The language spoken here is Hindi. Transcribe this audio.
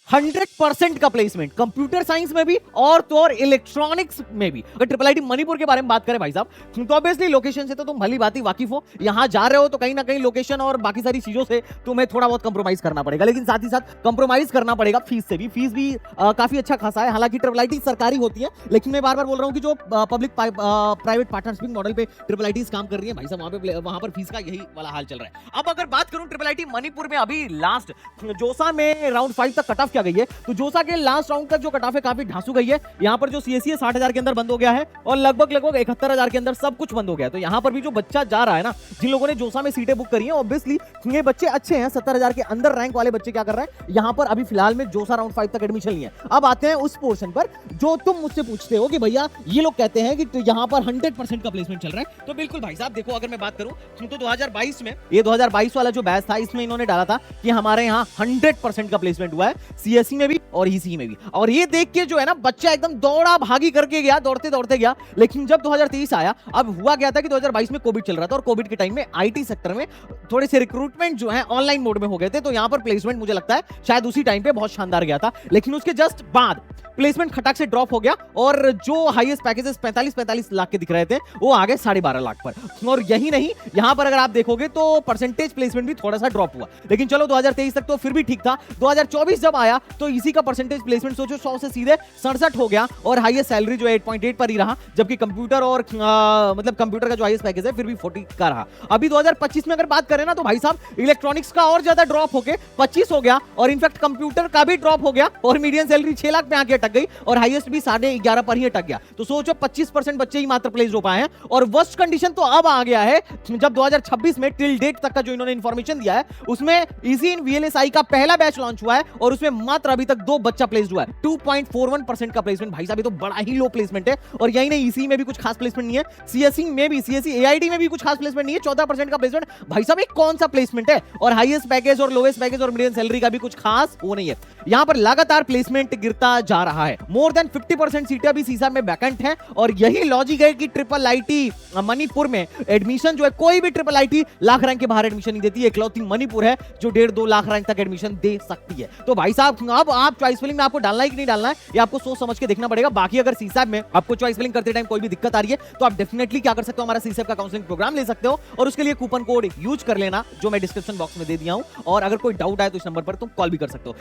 100% का प्लेसमेंट कंप्यूटर साइंस में भी और तो और इलेक्ट्रॉनिक्स में भी। अगर ट्रिपल आईटी मणिपुर के बारे में बात करें भाई साहब, तो ऑब्वियसली लोकेशन से तो तुम भली बात ही वाकिफ हो। यहां जा रहे हो तो कहीं ना कहीं लोकेशन और बाकी सारी चीजों से तुम्हें थोड़ा बहुत कंप्रोमाइज करना पड़ेगा, लेकिन साथ ही साथ कंप्रोमाइज करना पड़ेगा फीस से भी। फीस भी काफी अच्छा खासा है। हालांकि ट्रिपल आईटी सरकारी होती है, लेकिन मैं बार बार बोल रहा हूं कि जो पब्लिक प्राइवेट पार्टनरशिप मॉडल पे ट्रिपल आईटी काम कर रही है भाई साहब, वहां पर फीस का यही वाला हाल चल रहा है। अब अगर बात करूं ट्रिपल आईटी मणिपुर में, अभी लास्ट जोसा में राउंड 5 तक कट ऑफ क्या गई है, तो जोसा के लास्ट राउंड तक जो कट ऑफ है काफी ढांसू गई है। यहां पर जो सीएससी है 60,000 के अंदर बंद हो गया है और लगभग 71,000 के अंदर सब कुछ बंद हो गया है। तो यहां पर भी जो बच्चा जा रहा है ना, जिन लोगों ने जोसा में सीटें बुक करी है, ऑब्वियसली ये बच्चे अच्छे हैं। 70,000 के अंदर रैंक वाले बच्चे क्या कर रहे हैं, यहां पर अभी फिलहाल में जोसा राउंड 5 तक एडमिशन लिए। अब आते हैं उस पोर्शन पर जो तुम मुझसे पूछते हो कि भैया ये लोग कहते हैं कि यहां पर 100% का प्लेसमेंट चल रहा है। तो बिल्कुल भाई साहब देखो, अगर मैं बात करूं तो 2022 में, ये 2022 वाला जो बैच था, इसमें इन्होंने डाला था कि हमारे यहां 100% का प्लेसमेंट हुआ है, सीएससी में भी और ईसी में भी। और ये देख के जो है ना, बच्चा एकदम दौड़ा भागी करके गया, दौड़ते दौड़ते गया। लेकिन जब 2023 आया, अब हुआ गया था कि 2022 में कोविड चल रहा था और कोविड के टाइम में आईटी सेक्टर में थोड़े से रिक्रूटमेंट जो है ऑनलाइन मोड में हो गए थे। तो यहां पर प्लेसमेंट मुझे लगता है शायद उसी टाइम पे बहुत शानदार गया था, लेकिन उसके जस्ट बाद प्लेसमेंट खटाक से ड्रॉप हो गया और जो हाईएस्ट पैकेजेस 45 लाख के दिख रहे थे, वो आ गए 12.5 लाख पर। और यही नहीं, यहां पर अगर आप देखोगे तो परसेंटेज प्लेसमेंट भी थोड़ा सा ड्रॉप हुआ, लेकिन चलो 2023 तक तो फिर भी ठीक था। 2024 जब आया तो इसी का परसेंटेज प्लेसमेंट सोचो 100 से सीधे 67 हो गया और हाईएस्ट सैलरी जो 8.8 पर ही रहा, जबकि कंप्यूटर और मतलब कंप्यूटर का जो हाईएस्ट पैकेज है फिर भी 40 का रहा। अभी 2025 में अगर बात करें ना, तो भाई साहब इलेक्ट्रॉनिक्स का और ज्यादा ड्रॉप होके 25 हो गया और इनफैक्ट कंप्यूटर का भी ड्रॉप हो गया और मीडियम सैलरी 6 लाख पे आके अटक गई और हाईएस्ट भी 11.5 पर ही अटक गया। तो सोचो 25% बच्चे ही मात्र प्लेस हो पाए हैं। और वर्स्ट कंडीशन तो अब आ गया है जब 2026 में टिल डेट तक का जो इन्होंने इंफॉर्मेशन दिया है, उसमें इजी इन वीएलएसआई का पहला बैच लॉन्च हुआ है और उसमें मात्र अभी तक 2 बच्चा प्लेस्ड हुआ है। 2.41% का प्लेसमेंट भाई साहब, ये तो बड़ा ही लो प्लेसमेंट है। और यही नहीं, इसी में भी कुछ खास प्लेसमेंट नहीं है, सीएससी में भी, सीएससी एआईटी में भी कुछ खास प्लेसमेंट नहीं है। 14% का प्लेसमेंट भाई साहब, एक कौन सा प्लेसमेंट है। और हाईएस्ट पैकेज और लोएस्ट पैकेज और मीडियम सैलरी का भी कुछ खास वो नहीं है। यहां पर लगातार प्लेसमेंट गिरता जा रहा है। मोर देन 50% सीटें अभी सीसा में वैकेंट हैं और यही लॉजिक है कि ट्रिपल आईटी मणिपुर में एडमिशन जो है, कोई भी ट्रिपल आईटी लाख रैंक के बाहर एडमिशन नहीं देती है। इकलौती मणिपुर है जो 1.5-2 लाख रैंक तक एडमिशन दे सकती है। तो भाई साहब, अब आप चॉइस फिलिंग में आपको डालना है कि नहीं डालना है, ये आपको सोच समझ के देखना पड़ेगा। बाकी अगर सीसैप में आपको चॉइस फिलिंग करते टाइम कोई भी दिक्कत आ रही है, तो आप डेफिनेटली क्या कर सकते हो, हमारा सीसैप का काउंसलिंग प्रोग्राम ले सकते हो और उसके लिए कूपन कोड यूज कर लेना, जो मैं डिस्क्रिप्शन बॉक्स में दे दिया हूं। और अगर कोई डाउट आए तो इस नंबर पर तुम कॉल भी कर सकते हो।